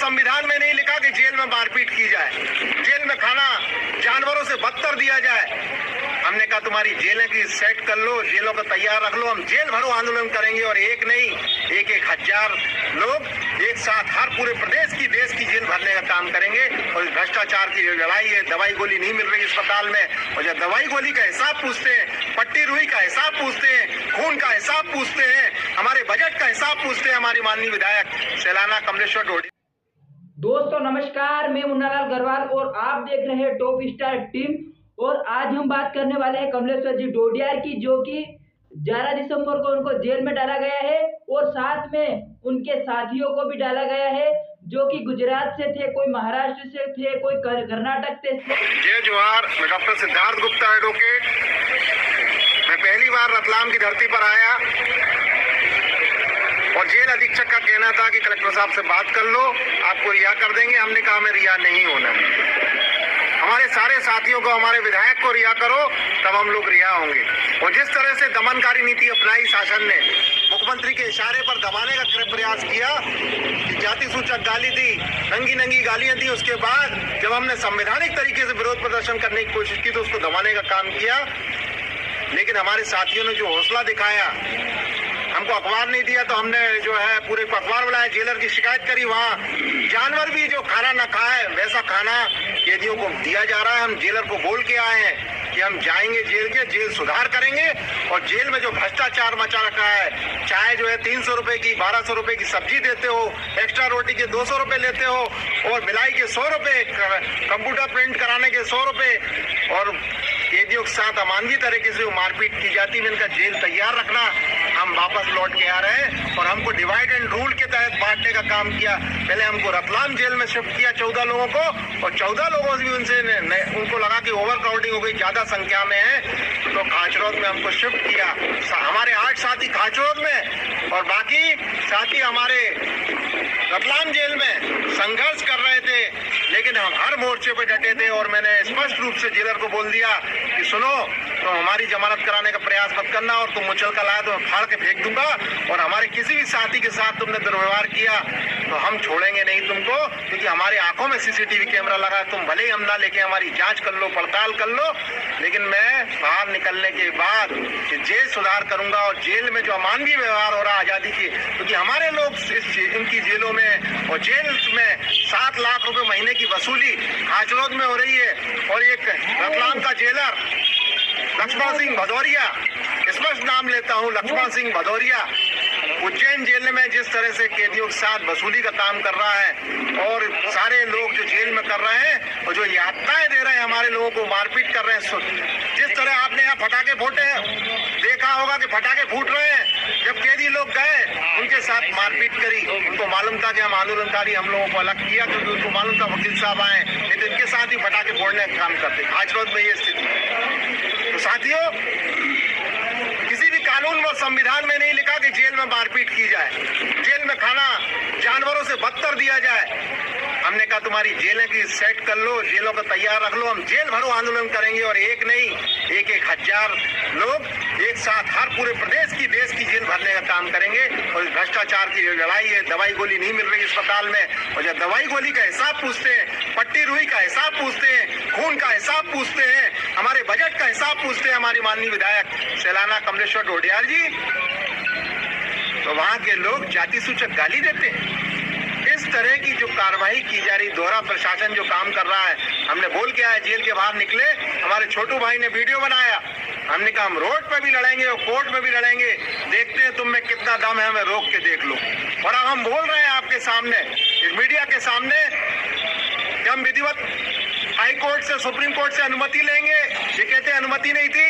संविधान में नहीं लिखा कि जेल में मारपीट की जाए, जेल में खाना जानवरों से बदतर दिया जाए। हमने कहा तुम्हारी जेलें की सेट कर लो, जेलों को तैयार रख लो, हम जेल भरो आंदोलन करेंगे और एक नहीं 1,000 लोग एक साथ हर पूरे प्रदेश की देश की जेल भरने का काम करेंगे। और इस भ्रष्टाचार की जो लड़ाई है, दवाई गोली नहीं मिल रही अस्पताल में, और जब दवाई गोली का हिसाब पूछते हैं, पट्टी रुई का हिसाब पूछते हैं, खून का हिसाब पूछते हैं, हमारे बजट का हिसाब पूछते हैं हमारी माननीय विधायक सैलाना कमलेश्वर ढोडिया। दोस्तों नमस्कार, मैं मुन्नालाल गरवाल और आप देख रहे हैं टॉप स्टार टीम। और आज हम बात करने वाले हैं कमलेश्वर जी ढोडिया की, जो कि 11 दिसंबर को उनको जेल में डाला गया है और साथ में उनके साथियों को भी डाला गया है, जो कि गुजरात से थे, कोई महाराष्ट्र से थे, कोई कर्नाटक से थे। जय जोहार, मैं डॉक्टर सिद्धार्थ गुप्ता एडवोकेट। मैं पहली बार रतलाम की धरती पर आया और जेल अधीक्षक का कहना था कि कलेक्टर साहब से बात कर लो, आपको रिहा कर देंगे। हमने कहा हमें रिहा नहीं होना, हमारे सारे साथियों को, हमारे विधायक को रिहा करो, तब हम लोग रिहा होंगे। और जिस तरह से दमनकारी नीति अपनाई शासन ने, मुख्यमंत्री के इशारे पर दबाने का प्रयास किया कि जाति सूचक गाली दी, नंगी गालियां दी, उसके बाद जब हमने संवैधानिक तरीके से विरोध प्रदर्शन करने की कोशिश की तो उसको दबाने का काम किया। लेकिन हमारे साथियों ने जो हौसला दिखाया, हमको अखबार नहीं दिया तो हमने जो है पूरे को अखबार बुलाया, जेलर की शिकायत करी। वहाँ जानवर भी जो खाना न खाए वैसा खाना कैदियों को दिया जा रहा है। हम जेलर को बोल के आए हैं कि हम जाएंगे जेल सुधार करेंगे। और जेल में जो भ्रष्टाचार मचा रखा है, चाहे जो है 300 रुपए की 1200 रुपए की सब्जी देते हो, एक्स्ट्रा रोटी के 200 रुपए लेते हो, और मिलाई के 100 रुपए, कंप्यूटर प्रिंट कराने के 100 रुपए, और कैदियों के साथ अमानवीय तरीके से मारपीट की जाती है। इनका जेल तैयार रखना, हम वापस लौट के आ रहे हैं। और हमको डिवाइड एंड रूल के तहत बांटने का काम किया। पहले हमको रतलाम जेल में शिफ्ट किया 14 लोगों को, और 14 लोगों से भी उनको लगा कि ओवर क्राउडिंग हो गई, ज्यादा संख्या में है, तो खाचरोद में हमको शिफ्ट किया। हमारे 8 साथी खाचरोद में और बाकी साथी हमारे रतलाम जेल में संघर्ष कर रहे थे। लेकिन हम हर मोर्चे पे डटे थे और मैंने स्पष्ट रूप से जेलर को बोल दिया कि सुनो, तो हमारी जमानत कराने का प्रयास मत करना, और तुम मुचल का लाए तो मैं फाड़ के फेंक दूंगा। और हमारे किसी भी साथी के साथ तुमने दुर्व्यवहार किया तो हम छोड़ेंगे नहीं तुमको, क्योंकि हमारी आंखों में सीसीटीवी कैमरा लगा है। तुम भले ही हम ना लेके हमारी जांच कर लो, पड़ताल कर लो, लेकिन मैं बाहर निकलने के बाद जेल सुधार करूंगा। और जेल में जो अमानवीय व्यवहार हो रहा है आजादी की, क्योंकि हमारे लोग इनकी जेलों में और जेल में 7 लाख रुपए महीने की वसूली खाचरोद में हो रही है। और एक रतलाम का जेलर लक्ष्मण सिंह भदौरिया, स्पष्ट नाम लेता हूं, लक्ष्मण सिंह भदौरिया, उज्जैन जेल में जिस तरह से कैदियों के साथ वसूली का काम कर रहा है, और सारे लोग जो जेल में कर रहे हैं और जो यातनाएं दे रहे हैं, हमारे लोगों को मारपीट कर रहे हैं। जिस तरह आपने यहाँ पटाखे फूटे देखा होगा कि पटाखे फूट रहे हैं, जब कैदी लोग गए उनके साथ मारपीट करी। उनको मालूम था कि हम आंदोलनकारी, हम लोगों को अलग किया, क्योंकि उनको मालूम था वकील साहब आए, नहीं तो इनके साथ ही पटाखे फोड़ने का काम करते। खाचरोद में ये स्थिति। तो साथियों, किसी भी कानून व संविधान में नहीं लिखा कि जेल में मारपीट की जाए, जेल में खाना जानवरों से बदतर दिया जाए। हमने कहा तुम्हारी जेलें की सेट कर लो, जेलों को तैयार रख लो, हम जेल भरो आंदोलन करेंगे। और एक नहीं 1,000 लोग एक साथ हर पूरे प्रदेश की देश की जेल भरने का काम करेंगे। और इस भ्रष्टाचार की जो लड़ाई है, दवाई गोली नहीं मिल रही अस्पताल में, और जब दवाई गोली का हिसाब पूछते हैं, पट्टी रुई का हिसाब पूछते हैं, खून का हिसाब पूछते हैं, हमारे बजट का हिसाब पूछते हैं हमारी माननीय विधायक सैलाना कमलेश्वर ढोडिया जी, तो वहां के लोग जाति सूचक गाली देते हैं। इस तरह की जो कार्रवाई की जा रही, दोहरा प्रशासन जो काम कर रहा है, हमने बोल के आया, जेल के बाहर निकले, हमारे छोटू भाई ने वीडियो बनाया, हमने कहा हम रोड पे भी लड़ेंगे और कोर्ट में भी लड़ेंगे, देखते हैं तुम में कितना दम है, हमें रोक के देख लो। और अब हम बोल रहे हैं आपके सामने, इस मीडिया के सामने, कि हम विधिवत हाई कोर्ट से, सुप्रीम कोर्ट से अनुमति लेंगे। ये कहते हैं अनुमति नहीं थी,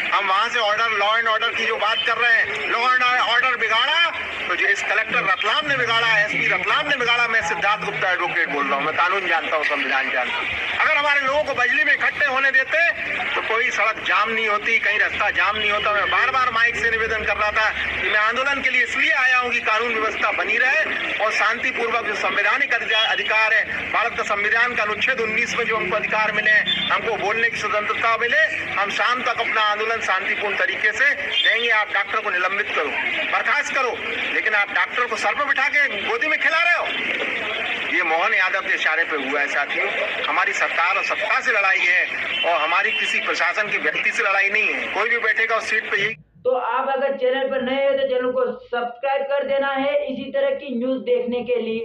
हम वहां से ऑर्डर, लॉ एंड ऑर्डर की जो बात कर रहे हैं, लॉ एंड ऑर्डर बिगाड़ा तो जो इस कलेक्टर रतलाम ने बिगाड़ा, एसपी रतलाम ने बिगाड़ा। मैं सिद्धार्थ गुप्ता एडवोकेट बोल रहा हूँ, मैं कानून जानता हूँ, संविधान जानता हूँ। अगर हमारे लोगों को बिजली में इकट्ठे होने देते तो कोई सड़क जाम नहीं होती, कहीं रास्ता जाम नहीं होता। मैं बार बार माइक से निवेदन कर रहा था कि मैं आंदोलन के लिए इसलिए आया हूँ कि कानून व्यवस्था बनी रहे और शांतिपूर्वक जो संवैधानिक अधिकार है, भारत का संविधान का अनुच्छेद 19 में जो हमको अधिकार मिले, हमको बोलने की स्वतंत्रता मिले, हम शाम तक अपना आंदोलन शांतिपूर्ण तरीके से देंगे। आप डॉक्टर को निलंबित करो, बर्खास्त करो, लेकिन आप डॉक्टर को सर पर बिठा के गोदी में खिला रहे हो, ये मोहन यादव के इशारे पे हुआ है साथियों। हमारी सरकार और सत्ता से लड़ाई है और हमारी किसी प्रशासन के व्यक्ति से लड़ाई नहीं है। कोई भी बैठेगा उस सीट पे। यही तो आप अगर चैनल पर नए हो तो चैनल को सब्सक्राइब कर देना है इसी तरह की न्यूज देखने के लिए।